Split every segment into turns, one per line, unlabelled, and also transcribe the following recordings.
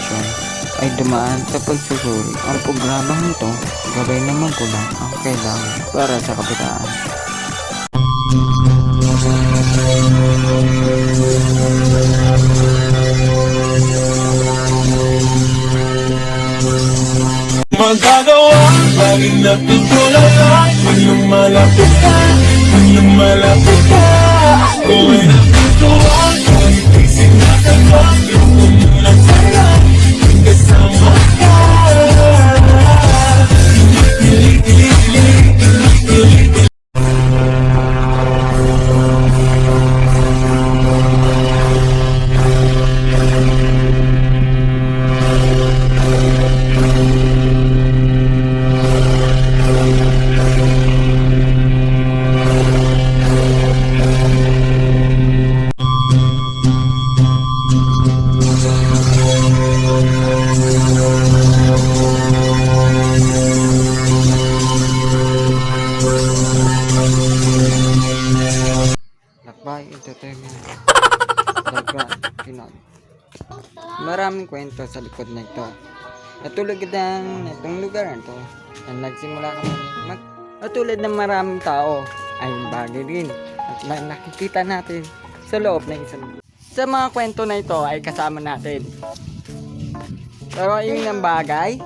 eleksyon ay dumaan sa pagsusuri. Ang programang ito, gabay naman ko lang ang kailangan para sa kabataan.
Magagawa, laging natutulala. Kung lumalapit ka, kung lumalapit ka, kung ay natutuwa, kung itisip na tanong, yung umulang saya, yung kasama ka.
Lakbay Entertainment. Daga Pinag. Maraming kwento sa likod na ito. Natulad ng itong lugar na ito na nagsimula kami natulad ng maraming tao ay bagay din at nakikita natin sa loob ng isang. Sa mga kwento na ito ay kasama natin. Pero yun ang bagay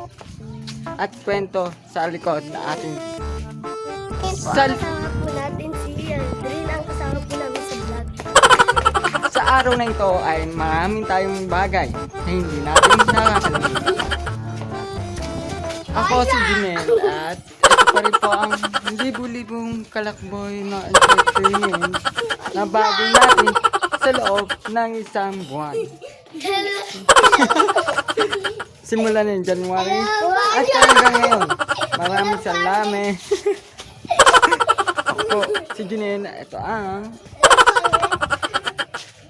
at kwento sa likod na ating
Kasama po natin si Aldrin, ang kasama po namin sa vlog.
Sa araw na ito ay maraming tayong bagay na hindi natin nakakalimutan. Ako si Jinel at ito pa rin po ang libu-libong kalakboy na entertainment na bagay natin sa loob ng isang buwan. Simula ng January at hanggang ngayon. Maraming salamat. Ako si Jinel, ito ang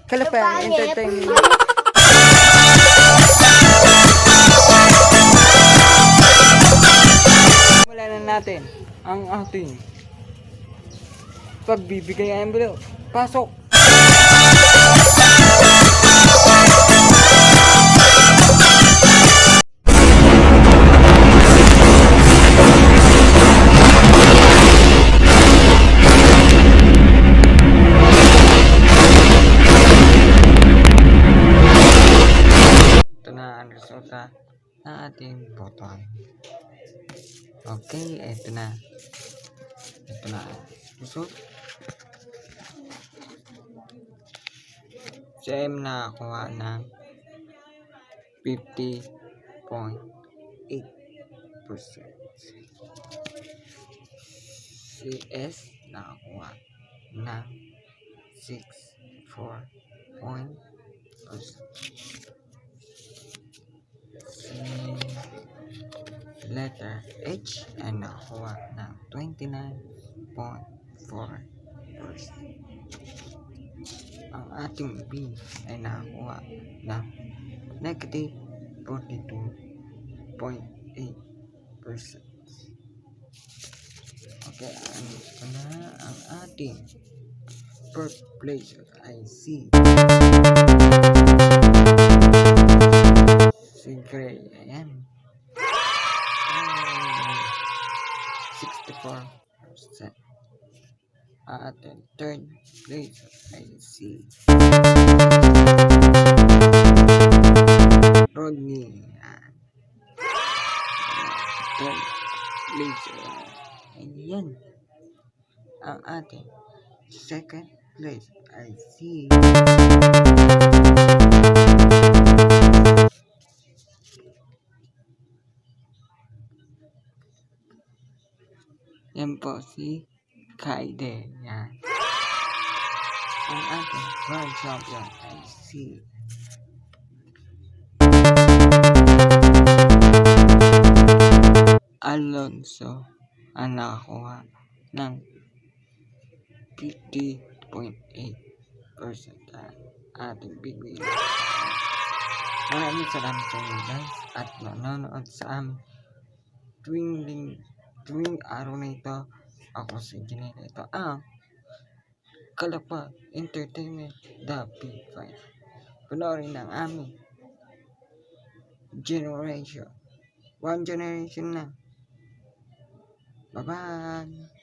Kalapay Entertainment. Simulan na natin ang ating pagbibigay ng envelope. Pasok! Ito na ang resulta ng ating button. Okay, ito na. Ito na ang result. Si M nakakuha ng 50.8%. Si S nakakuha ng 64%. Letter H ay nakakuha ng 29.4%. Ang ating B ay nakakuha ng negative 42.8%. Okay, ito na ang ating first place ay C. Si Gray, ayan. 64%. Ang ating third place ay si Rodney. Third place. Ayan. Ang ating second place ay si yan po si Kaide. Yan. Ang ating grand champion ay si Alonso ang nakakuha ng 50.8% ating big winner. Maraming salamat sa inyo guys at nanonood sa amin tuwing araw na ito. Ako si Jinel, ito ang Kalapay Entertainment, The Big Five. Panoorin ang aming generation. One generation na. Bye-bye.